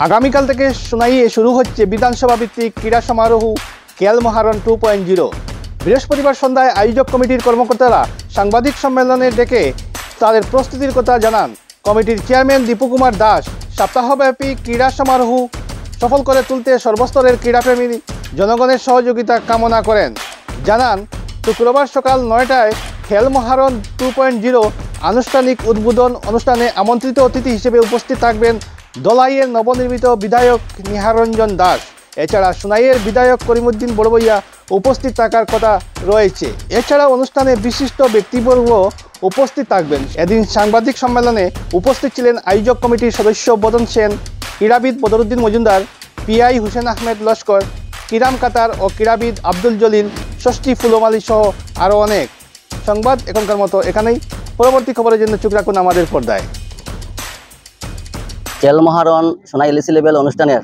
আগামীকাল থেকে সোনাইয়ে শুরু হচ্ছে বিধানসভা ভিত্তিক ক্রীড়া সমারোহ খেল মহারণ 2.0। বৃহস্পতিবার সন্ধ্যায় আয়োজক কমিটির কর্মকর্তারা সাংবাদিক সম্মেলনে ডেকে তাদের প্রস্তুতির কথা জানান। কমিটির চেয়ারম্যান দীপু কুমার দাস সপ্তাহব্যাপী ক্রীড়া সমারোহ সফল করে তুলতে সর্বস্তরের ক্রীড়াপ্রেমী জনগণের সহযোগিতা কামনা করেন। জানান, শুক্রবার সকাল 9টায় খেল মহারণ 2.0 আনুষ্ঠানিক উদ্বোধন অনুষ্ঠানে আমন্ত্রিত অতিথি হিসেবে উপস্থিত থাকবেন দলাইয়ের নবনির্মিত বিধায়ক নিহারঞ্জন দাস। এছাড়া সোনাইয়ের বিধায়ক করিমউদ্দিন বড়বইয়া উপস্থিত থাকার কথা রয়েছে। এছাড়া অনুষ্ঠানে বিশিষ্ট ব্যক্তিবর্গ উপস্থিত থাকবেন। এদিন সাংবাদিক সম্মেলনে উপস্থিত ছিলেন আয়োজক কমিটির সদস্য বদন সেন, ক্রীড়াবিদ বদরুদ্দিন মজুমদার, পিআই হুসেন আহমেদ লস্কর, কিরাম কাতার ও ক্রীড়াবিদ আব্দুল জলিল, ষষ্ঠী ফুলমালী সহ আরও অনেক। সংবাদ এখনকার মতো এখানেই। পরবর্তী খবরের জন্য চোখ রাখুন আমাদের পর্দায়। খেল মহারণ সোনাই এলএসি লেভেল অনুষ্ঠানের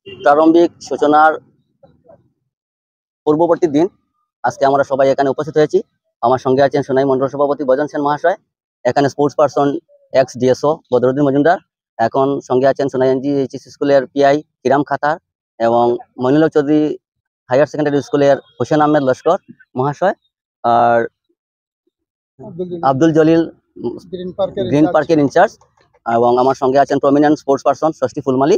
প্রারম্ভিক সূচনার পূর্ববর্তী দিন আজকে আমরা সবাই এখানে উপস্থিত হয়েছি। আমার সঙ্গে আছেন সোনাই মন্ডল সভাপতি বদন সেন মহাশয়, এখানে sports person x DSO Badruddin Majumdar, এখন সঙ্গে আছেন সোনাই এনজিএইচএস স্কুলের পিআই কিরাম খাতার এবং মনিলক চৌধুরী হায়ার সেকেন্ডারি স্কুলের হুসেন আহমেদ লস্কর মহাশয়, আর আব্দুল জলিল গ্রিন পার্কের ইনচার্জ, এবং আমার সঙ্গে আছেন প্রমিনেন্ট স্পোর্টস পার্সন ষষ্ঠী ফুলমালী।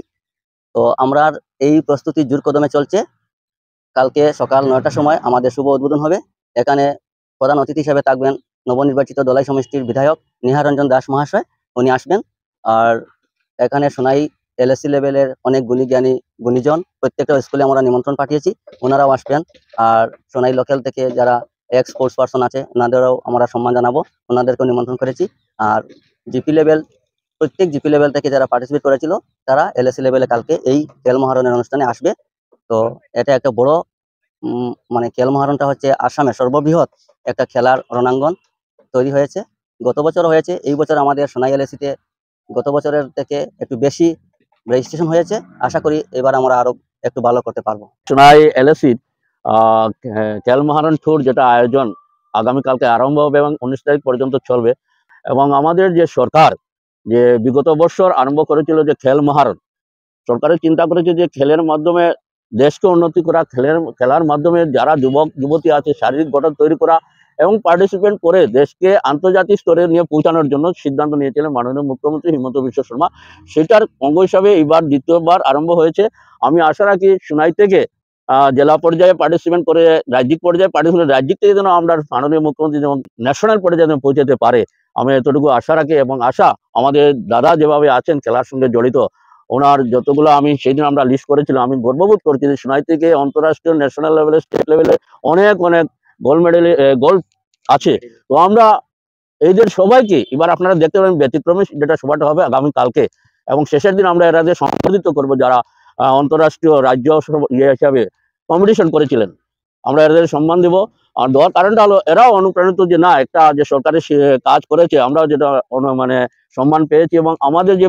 তো আমরা এই প্রস্তুতি জোর কদমে চলছে। কালকে সকাল 9টার সময় আমাদের শুভ উদ্বোধন হবে। এখানে প্রধান অতিথি হিসেবে থাকবেন নবনির্বাচিত দলাই সমষ্টির বিধায়ক নিহারঞ্জন দাস মহাশয়, উনি আসবেন। আর এখানে সোনাই এলএসি লেভেলের অনেক গুণীজ্ঞানী গুণীজন প্রত্যেকটা স্কুলে আমরা নিমন্ত্রণ পাঠিয়েছি, ওনারাও আসবেন। আর সোনাই লোকাল থেকে যারা এক্স স্পোর্টস পার্সন আছে ওনাদেরও আমরা সম্মান জানাবো, ওনাদেরকেও নিমন্ত্রণ করেছি। আর জিপি লেভেল, প্রত্যেক জিপি লেভেল থেকে যারা পার্টিসিপেট করেছিল তারা এলএসি লেভেলে কালকে এই খেল মহারণের অনুষ্ঠানে আসবে। তো এটা একটা বড় মানে খেল মহারণটা হচ্ছে আসামের সর্ববৃহৎ একটা খেলার রণাঙ্গন তৈরি হয়েছে। গত বছর হয়েছে, এই বছর আমাদের সোনাই এলএসিতে গত বছরের থেকে একটু বেশি রেজিস্ট্রেশন হয়েছে। আশা করি এবার আমরা আরো একটু ভালো করতে পারবো। সোনাই এলএসির খেল মহারণ ট্যুর যেটা আয়োজন আগামীকালকে আরম্ভ হবে এবং 19 তারিখ পর্যন্ত চলবে। এবং আমাদের যে সরকার যে বিগত বছর আরম্ভ করেছিল যে খেল মহারণ, সরকারের চিন্তা করেছে যে খেলের মাধ্যমে দেশকে উন্নতি করা, খেলার মাধ্যমে যারা যুবক যুবতী আছে শারীরিক গঠন তৈরি করা এবং পার্টিসিপেট করে দেশকে আন্তর্জাতিক স্তরে নিয়ে পৌঁছানোর জন্য সিদ্ধান্ত নিয়েছিলেন মাননীয় মুখ্যমন্ত্রী হিমন্ত বিশ্ব শর্মা। সেটার অঙ্গ হিসাবে এইবার দ্বিতীয়বার আরম্ভ হয়েছে। আমি আশা রাখি সোনাই থেকে জেলা পর্যায়ে পার্টিসিপেট করে রাজ্যিক পর্যায়ে পার্টিসিপেট, রাজ্যিক থেকে যেন আমরা মাননীয় মুখ্যমন্ত্রী যেমন ন্যাশনাল পর্যায়ে যেন পৌঁছাতে পারে, আমি এতটুকু আশা রাখি। এবং আশা আমাদের দাদা যেভাবে আছেন খেলার সঙ্গে জড়িত, ওনার যতগুলো আমি সেই দিন আমরা লিস্ট করেছিলাম, আমি গর্ববোধ করছি যে সোনাই থেকে অন্তর্রাষ্ট্রীয় ন্যাশনাল লেভেলে স্টেট লেভেলে অনেক অনেক গোল্ড মেডেল গোল্ড আছে। তো আমরা এইদের সবাইকে এবার আপনারা দেখতে পাবেন ব্যতিক্রমী যেটা সভাটা হবে আগামীকালকে, এবং শেষের দিন আমরা এরাদের সম্পাদিত করবো যারা অন্তর্রাষ্ট্রীয় রাজ্য হিসাবে কম্পিটিশন করেছিলেন, আমরা এদের সম্মান দেব। আর দেওয়ার কারণটা হলো এরাও অনুপ্রাণিত যে না একটা যে সরকারের কাজ করেছে, আমরাও যেটা মানে সম্মান পেয়েছি, এবং আমাদের যে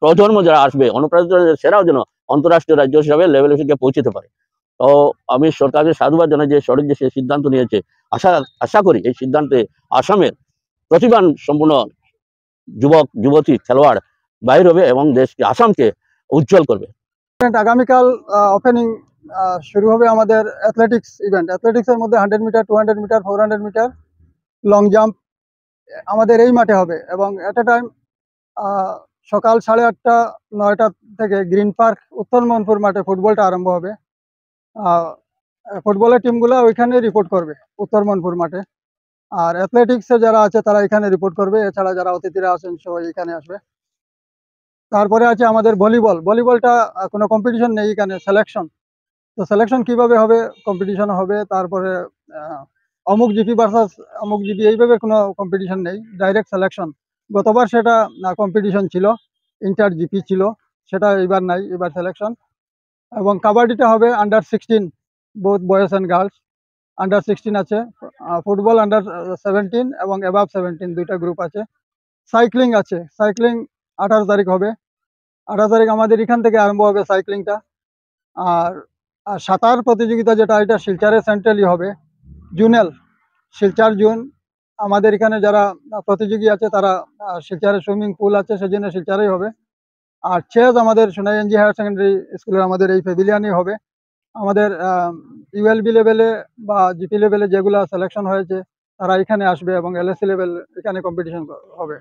প্রজন্ম যারা আসবে অনুপ্রাণিত সেরাও যেন অন্তর্রাষ্ট্রীয় রাজ্য হিসাবে লেভেল থেকে পৌঁছতে পারে। তো আমি সরকারকে সাধুবাদ জানাই যে সরকার যে সে সিদ্ধান্ত নিয়েছে। আশা করি এই সিদ্ধান্তে আসামের প্রতিভান সম্পূর্ণ যুবক যুবতী খেলোয়াড় বাইর হবে এবং দেশকে আসামকে উজ্জ্বল করবে। আগামীকাল ওপেনিং শুরু হবে আমাদের অ্যাথলেটিক্স ইভেন্ট। অ্যাথলেটিক্সের মধ্যে 100 metre, 200 metre, 400 metre, long jump আমাদের এই মাঠে হবে। এবং এট এ টাইম সকাল 8:30 9টা থেকে গ্রিন পার্ক উত্তর মোহনপুর মাঠে ফুটবলটা আরম্ভ হবে। ফুটবলের টিমগুলো ওইখানে রিপোর্ট করবে উত্তর মোহনপুর মাঠে, আর অ্যাথলেটিক্সে যারা আছে তারা এখানে রিপোর্ট করবে। এছাড়া যারা অতিথিরা আছেন সবাই এখানে আসবে। তারপরে আছে আমাদের ভলিবল। ভলিবলটা কোনো কম্পিটিশন নেই এখানে, সিলেকশন। তো সিলেকশন কিভাবে হবে, কম্পিটিশন হবে। তারপরে অমুক জিপি ভার্সাস অমুক জিপি এইভাবে কোনো কম্পিটিশন নেই, ডাইরেক্ট সিলেকশন। গতবার সেটা কম্পিটিশন ছিল, ইন্টার জিপি ছিল, সেটা এবার নাই, এবার সিলেকশন। এবং কাবাডিটা হবে under 16, both boys and girls. Under 16 আছে, ফুটবল আন্ডার 17 এবং অ্যাবাভ 17 দুইটা গ্রুপ আছে। সাইক্লিং আছে, সাইক্লিং 18 তারিখ হবে। 18 তারিখ আমাদের এখান থেকে আরম্ভ হবে সাইক্লিংটা। আর সাঁতার প্রতিযোগিতা যেটা, এটা শিলচরে সেন্ট্রালি হবে, জুনেল শিলচর জুন। আমাদের এখানে যারা প্রতিযোগী আছে তারা শিলচরে সুইমিং পুল আছে, সেজন্য শিলচরেই হবে। আর চেস আমাদের সোনাইএনজি হায়ার সেকেন্ডারি স্কুলের আমাদের এই প্যাভিলিয়নই হবে। আমাদের ইউএলবি লেভেলে বা জিপি লেভেলে যেগুলো সিলেকশন হয়েছে তারা এখানে আসবে এবং এলএসসি লেভেল এখানে কম্পিটিশন হবে।